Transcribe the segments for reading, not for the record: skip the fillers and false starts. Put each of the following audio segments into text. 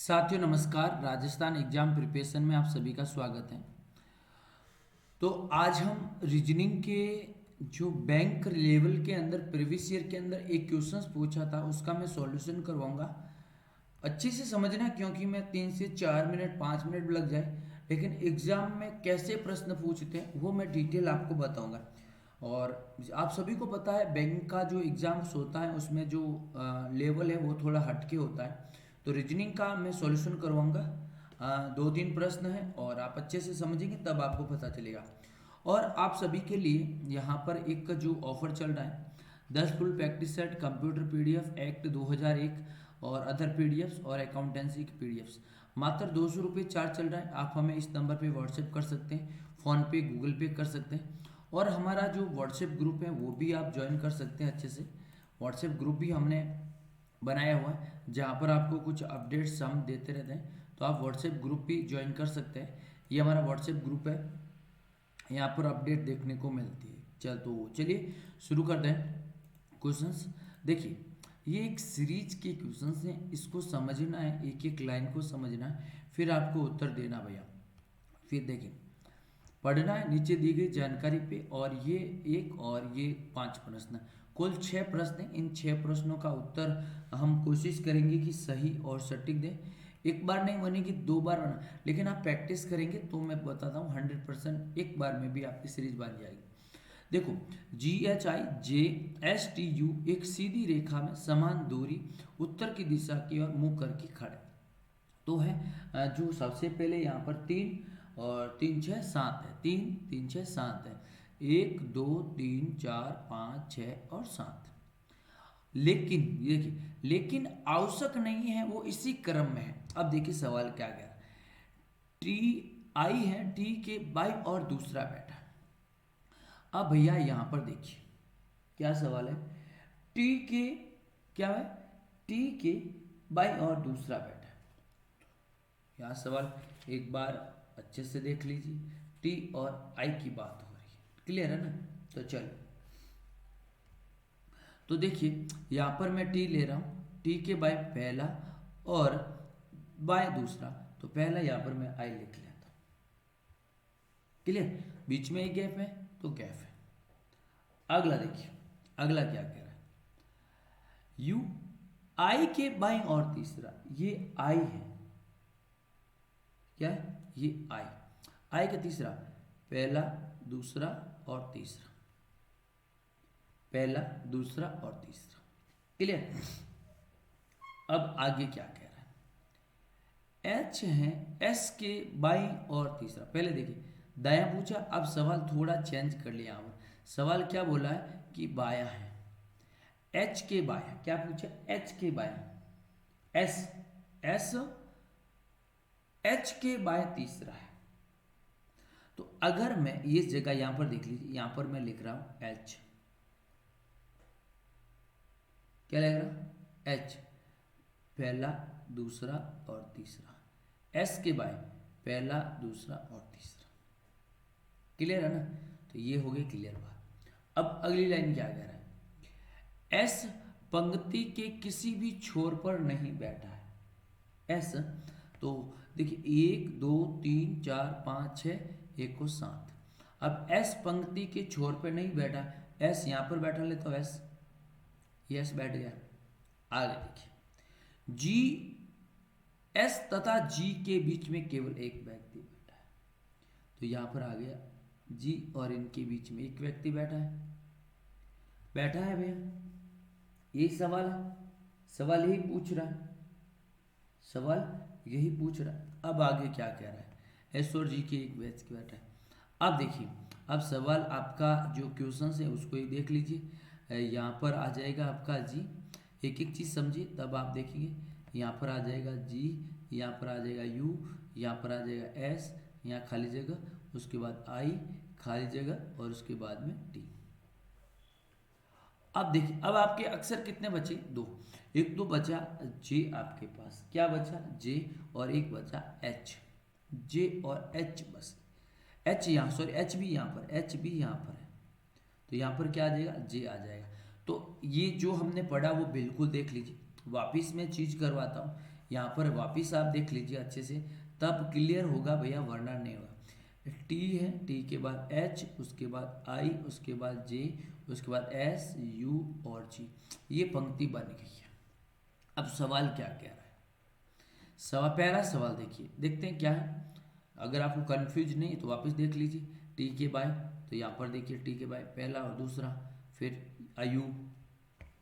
साथियों नमस्कार। Rajasthan exam preparation में आप सभी का स्वागत है। तो आज हम रीजनिंग के जो बैंक लेवल के अंदर प्रीवियस ईयर के अंदर एक क्वेश्चंस पूछा था उसका मैं सॉल्यूशन करवाऊंगा। अच्छे से समझना, क्योंकि मैं 3 से 4 मिनट 5 मिनट लग जाए, लेकिन एग्जाम में कैसे प्रश्न पूछते हैं वो मैं डिटेल आपको बताऊंगा। और आप सभी को पता है बैंक का जो एग्जाम्स होता है उसमें जो लेवल है वो थोड़ा हटके होता है। तो रीजनिंग का मैं सॉल्यूशन करवाऊंगा। 2-3 प्रश्न हैं और आप अच्छे से समझेंगे तब आपको पता चलेगा। और आप सभी के लिए यहाँ पर एक जो ऑफर चल रहा है, 10 full practice set, computer PDF act 2001 और अदर पीडीएफ्स और अकाउंटेंसी की पीडीएफ्स मात्र 200 रुपये चार्ज चल रहा है। आप हमें इस नंबर पे व्हाट्सएप कर सकते हैं, फ़ोन पे गूगल पे कर सकते हैं। और हमारा जो व्हाट्सएप ग्रुप है वो भी आप ज्वाइन कर सकते हैं अच्छे से। व्हाट्सएप ग्रुप भी हमने बनाया हुआ है जहाँ पर आपको कुछ अपडेट्स हम देते रहते हैं, तो आप व्हाट्सएप ग्रुप भी ज्वाइन कर सकते हैं। ये हमारा व्हाट्सएप ग्रुप है, यहाँ पर अपडेट देखने को मिलती है। चलिए शुरू करते हैं क्वेश्चंस। देखिए, ये एक सीरीज के क्वेश्चंस हैं, इसको समझना है, एक एक लाइन को समझना है, फिर आपको उत्तर देना भैया। फिर देखिए, पढ़ना है नीचे दी गई जानकारी पे, और ये एक और ये 5 प्रश्न, कुल 6 प्रश्न हैं। इन 6 प्रश्नों का उत्तर हम कोशिश करेंगे कि सही और सटीक दें। एक बार नहीं बनेगी, 2 बार बना, लेकिन आप प्रैक्टिस करेंगे तो मैं बताता हूँ 100% एक बार में भी आपकी सीरीज बन जाएगी। देखो, GHI JSTU एक सीधी रेखा में समान दूरी उत्तर की दिशा की ओर मुंह करके खड़े तो है। जो सबसे पहले यहाँ पर 3 और 3 6 7 है, 3 3 6 7 है, 1 2 3 4 5 6 और 7। लेकिन ये देखिए, लेकिन आवश्यक नहीं है वो इसी क्रम में है। अब देखिए सवाल क्या गया, टी आई है, टी के बाई और दूसरा बैठा है। अब भैया यहाँ पर देखिए क्या सवाल है, टी के क्या है, टी के बाई और दूसरा बैठा है। यहाँ सवाल एक बार अच्छे से देख लीजिए, टी और आई की बात हो रही है, क्लियर है ना। तो चलो, तो देखिए यहाँ पर मैं टी ले रहा हूँ, टी के बाय पहला और बाय दूसरा, तो पहला यहाँ पर मैं आई लिख लेता हूँ, क्लियर। बीच में एक गैप है तो गैप है। अगला देखिए, अगला क्या कह रहा है, यू आई के बाई और तीसरा, ये आई है, क्या है ये आई, आई का तीसरा, पहला दूसरा और तीसरा, पहला दूसरा और तीसरा, क्लियर। अब आगे क्या कह रहा है, एच है एस के बाई और तीसरा, पहले देखिए दाया पूछा, अब सवाल थोड़ा चेंज कर लिया। हम सवाल क्या बोला है कि बाया है, एच के बाया, क्या पूछा, एच के बाया, एस एस एच के बाय तीसरा है। तो अगर मैं इस जगह यहां पर देख लीजिए, यहां पर मैं लिख रहा हूं एच, क्या लिख रहा हूं एच, पहला दूसरा और तीसरा, एस के बाय पहला दूसरा और तीसरा, क्लियर है ना। तो ये हो गई क्लियर बात। अब अगली लाइन क्या कह रहा है, एस पंक्ति के किसी भी छोर पर नहीं बैठा है। एस, तो देखिए 1 2 3 4 5 6 1 को 7। अब एस पंक्ति के छोर पर नहीं बैठा, एस यहाँ पर बैठा लेता हूँ, एस यस बैठ गया। आगे देखिए, जी एस तथा जी के बीच में केवल एक व्यक्ति बैठा है, तो यहां पर आ गया जी और इनके बीच में एक व्यक्ति बैठा है, बैठा है भैया, यही सवाल है, सवाल यही पूछ रहा है, सवाल यही पूछ रहा है। अब आगे क्या कह रहा है, एस और जी के एक व्यक्ति बैठा है। अब देखिए, अब सवाल आपका जो क्वेश्चन है उसको ही देख लीजिए। यहाँ पर आ जाएगा आपका जी, एक एक चीज़ समझिए तब आप देखेंगे। यहाँ पर आ जाएगा जी, यहाँ पर आ जाएगा यू, यहाँ पर आ जाएगा एस, यहाँ खाली जगह, उसके बाद आई खाली जगह और उसके बाद में टी। अब देखिए, अब आपके अक्षर कितने बचे, 2। एक तो बचा जे, आपके पास क्या बचा जे, और एक बचा एच, जे और एच बस। एच यहाँ, सॉरी एच भी यहाँ पर, एच भी यहाँ पर है, तो यहाँ पर क्या आ जाएगा जे आ जाएगा। तो ये जो हमने पढ़ा वो बिल्कुल देख लीजिए, वापिस मैं चीज करवाता हूँ। यहाँ पर वापिस आप देख लीजिए अच्छे से, तब क्लियर होगा भैया, वरना नहीं होगा। टी है, टी के बाद एच, उसके बाद आई, उसके बाद जे, उसके बाद एस, यू और जी। ये पंक्ति बन गई है। अब सवाल क्या कह रहा है, पहला सवाल देखिए, देखते हैं क्या है। अगर आपको कंफ्यूज नहीं तो वापस देख लीजिए। टी के बाय, तो यहाँ पर देखिए टी के बाय पहला और दूसरा, फिर आयु,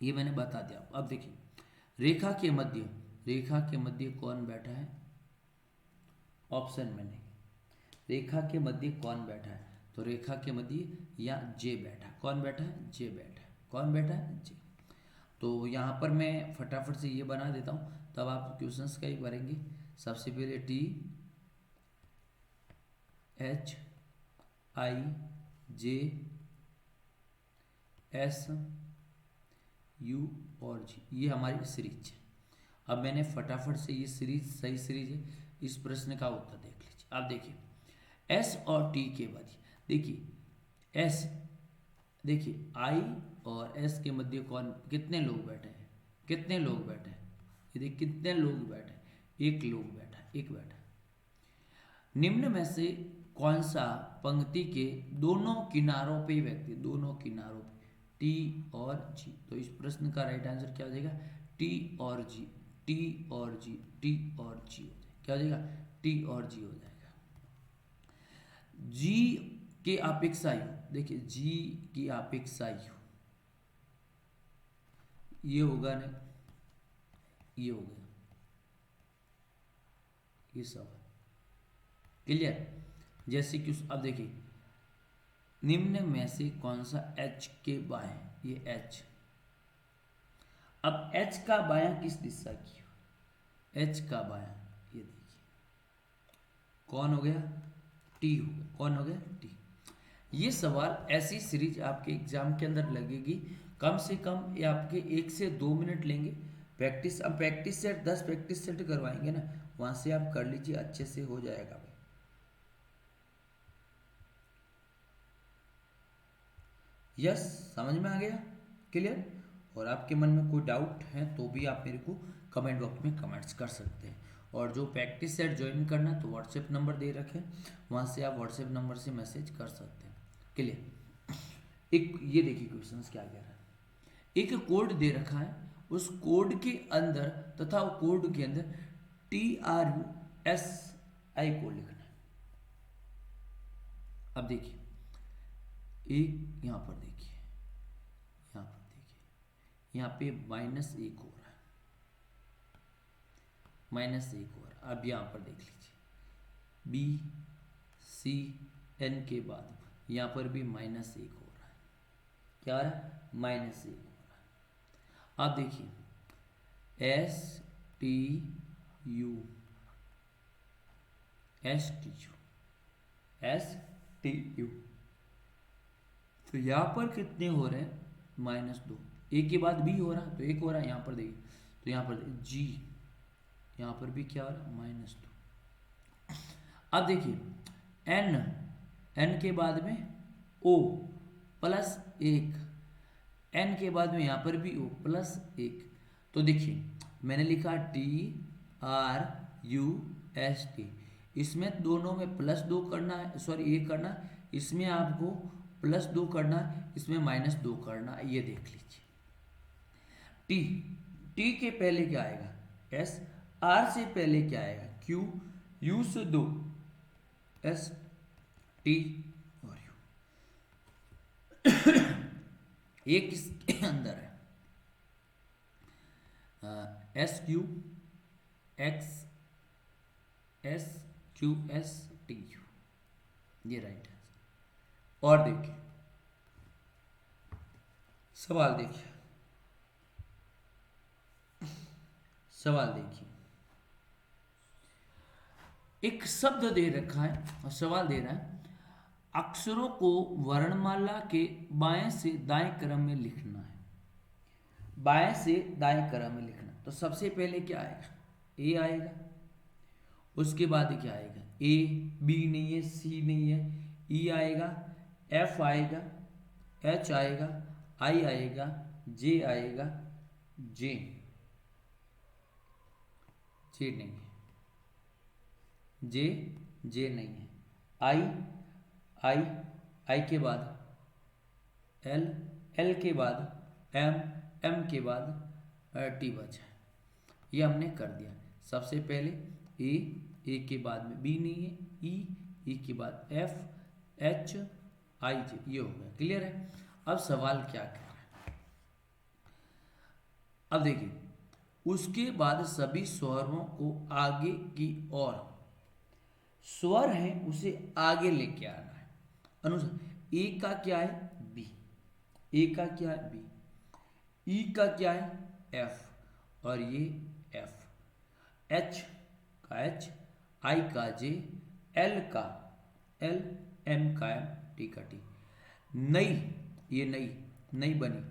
ये मैंने बता दिया। अब देखिए रेखा के मध्य, रेखा के मध्य कौन बैठा है, ऑप्शन में नहीं, रेखा के मध्य कौन बैठा है, तो रेखा के मध्य या जे बैठा, कौन बैठा है, जे बैठा है, कौन बैठा है, जे। तो यहाँ पर मैं फटाफट से ये बना देता हूँ, तब आप क्वेश्चंस का ही करेंगे। सबसे पहले T, H, I, J, S, you और जी, ये हमारी सीरीज है। अब मैंने फटाफट से ये सीरीज सही सीरीज है, इस प्रश्न का उत्तर देख लीजिए। आप देखिए एस और टी के बाद देखिए एस, देखिए आई और एस के मध्य कौन, कितने लोग बैठे हैं, कितने लोग बैठे हैं, ये देखिए कितने लोग बैठे हैं, एक लोग बैठा है, एक बैठा है। निम्न में से कौन सा पंक्ति के दोनों किनारों पे व्यक्ति, दोनों किनारों पे टी और जी, तो इस प्रश्न का राइट आंसर क्या हो जाएगा, टी और जी, टी और जी, टी और जी हो जाएगा, क्या हो जाएगा, टी और जी हो जाएगा। जी के अपेक्षा यू, देखिए जी की अपेक्षा यू, ये होगा ना, ये हो गया, ये सब क्लियर। जैसे कि अब देखिए निम्न में से कौन सा एच के बाएं, ये एच, अब एच का बायां किस दिशा की, एच का बायां, ये देखिए कौन हो गया, टी हो गया, कौन हो गया, टी। ये सवाल ऐसी सीरीज आपके एग्जाम के अंदर लगेगी, कम से कम ये आपके 1 से 2 मिनट लेंगे प्रैक्टिस। अब प्रैक्टिस सेट 10 प्रैक्टिस सेट करवाएंगे ना, वहां से आप कर लीजिए, अच्छे से हो जाएगा भाई। यस, समझ में आ गया, क्लियर। और आपके मन में कोई डाउट है तो भी आप मेरे को कमेंट बॉक्स में कमेंट्स कर सकते हैं। और जो प्रैक्टिस सेट ज्वाइन करना तो व्हाट्सएप नंबर दे रखे, वहाँ से आप व्हाट्सएप नंबर से मैसेज कर सकते हैं, क्लियर। एक ये देखिए क्वेश्चन क्या कह रहा है, एक कोड दे रखा है, उस कोड के अंदर तथा कोड के अंदर TRUSI को लिखना है। अब देखिए एक यहाँ पर देखिए, यहाँ पर देखिए, यहाँ पे -1 हो रहा है, -1 हो रहा है। अब यहाँ पर देख लीजिए BCN के बाद यहाँ पर भी -1 हो रहा है, क्या हो रहा है, -1 हो रहा है। अब देखिए STU, तो यहाँ पर कितने हो रहे हैं, -2, एक के बाद B हो रहा है तो 1 हो रहा है, यहाँ पर देखिए, तो यहाँ पर G, यहाँ पर भी क्या हो रहा है, -2। अब देखिए N के बाद में O +1, N के बाद में यहाँ पर भी O +1, तो देखिए मैंने लिखा TRUST, इसमें दोनों में +2 करना है, सॉरी 1 करना है, इसमें आपको +2 करना है, इसमें -2 करना है, ये देख लीजिए। टी के पहले क्या आएगा, S, R से पहले क्या आएगा, Q, U से 2 S, T और U। ये किसके अंदर है, SQ, X, SQ, STU, ये राइट है। और देखिए सवाल, देखिए सवाल, देखिए एक शब्द दे रखा है और सवाल दे रहा है, अक्षरों को वर्णमाला के बाएं से दाएं क्रम में लिखना है, बाएं से दाएं क्रम में लिखना। तो सबसे पहले क्या आएगा, A आएगा, उसके बाद क्या आएगा, A, B नहीं है, C नहीं है, E आएगा, F आएगा, H आएगा, I आएगा, J आएगा, J जे नहीं है, जे जे नहीं है, आई आई आई के बाद एल, एल के बाद एम, एम के बाद टी बचा है। ये हमने कर दिया। सबसे पहले ए के बाद में बी नहीं है, ई के बाद एफ, एच, आई, जे, ये हो गया। क्लियर है। अब सवाल क्या कर रहा है, अब देखिए, उसके बाद सभी स्वरों को आगे की ओर, स्वर है उसे आगे लेके आना है अनुसार। ए का क्या है, बी, ए का क्या है, बी, ई का क्या है, एफ, और ये एफ, एच का एच, आई का जे, एल का एल, एम का एम, टी का टी। नई, ये नई बनी,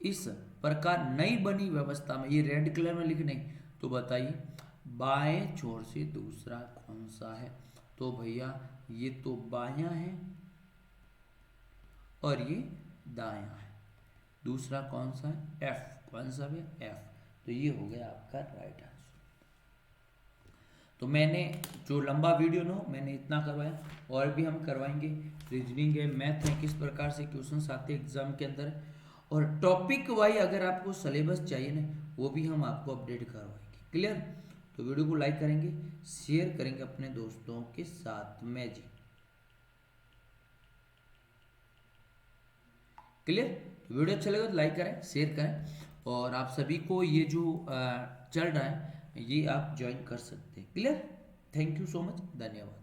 इस प्रकार नई बनी व्यवस्था में, ये रेड कलर में लिख नहीं, तो बताइए बाएं छोर से दूसरा कौन सा है। तो भैया ये तो बायां है और ये दायां है। दूसरा कौन सा है, एफ, कौन सा है, एफ। तो ये हो गया आपका राइट आंसर। तो मैंने जो लंबा वीडियो ना मैंने इतना करवाया, और भी हम करवाएंगे। रीजनिंग है, मैथ है, किस प्रकार से क्वेश्चंस आते हैं एग्जाम के अंदर, और टॉपिक वाइज अगर आपको सिलेबस चाहिए ना, वो भी हम आपको अपडेट करवाएंगे। क्लियर। तो वीडियो को लाइक करेंगे, शेयर करेंगे अपने दोस्तों के साथ में जी। क्लियर। तो वीडियो अच्छा लगे तो लाइक करें, शेयर करें, और आप सभी को ये जो चल रहा है ये आप ज्वाइन कर सकते हैं। Clear. Thank you so much, धन्यवाद।